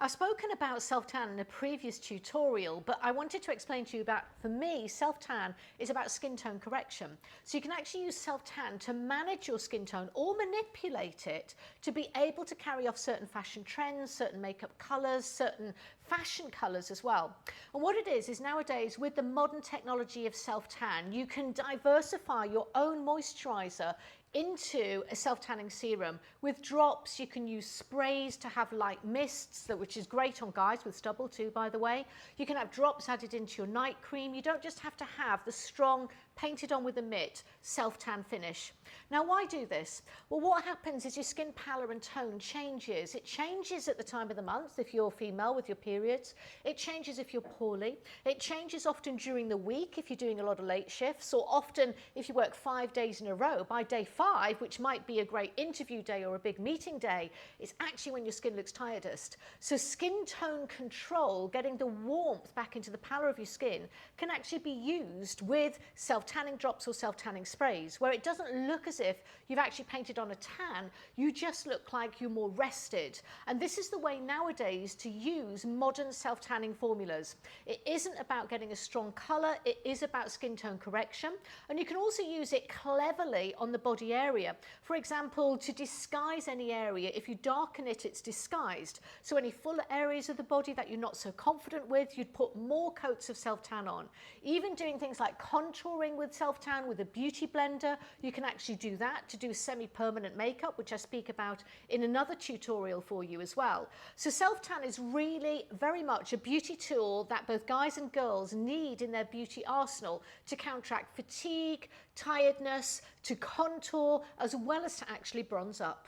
I've spoken about self-tan in a previous tutorial, but I wanted to explain to you about, for me, self-tan is about skin tone correction. So you can actually use self-tan to manage your skin tone or manipulate it to be able to carry off certain fashion trends, certain makeup colours, certain fashion colours as well. And what it is nowadays with the modern technology of self-tan, you can diversify your own moisturiser into a self-tanning serum. With drops, you can use sprays to have light mists, which is great on guys with stubble too, by the way. You can have drops added into your night cream. You don't just have to have the strong, painted on with a mitt, self-tan finish. Now, why do this? Well, what happens is your skin pallor and tone changes. It changes at the time of the month if you're female with your periods. It changes if you're poorly. It changes often during the week if you're doing a lot of late shifts, or often if you work 5 days in a row. By day 5, which might be a great interview day or a big meeting day, is actually when your skin looks tiredest. So skin tone control, getting the warmth back into the pallor of your skin, can actually be used with self-tanning drops or self-tanning sprays, where it doesn't look as if you've actually painted on a tan, you just look like you're more rested. And this is the way nowadays to use modern self-tanning formulas. It isn't about getting a strong colour, it is about skin tone correction, and you can also use it cleverly on the body area. For example, to disguise any area, if you darken it, it's disguised. So any fuller areas of the body that you're not so confident with, you'd put more coats of self-tan on. Even doing things like contouring with self-tan with a beauty blender, you can actually do that to do semi-permanent makeup, which I speak about in another tutorial for you as well. So self-tan is really very much a beauty tool that both guys and girls need in their beauty arsenal to counteract fatigue, tiredness, to contour, as well as to actually bronze up.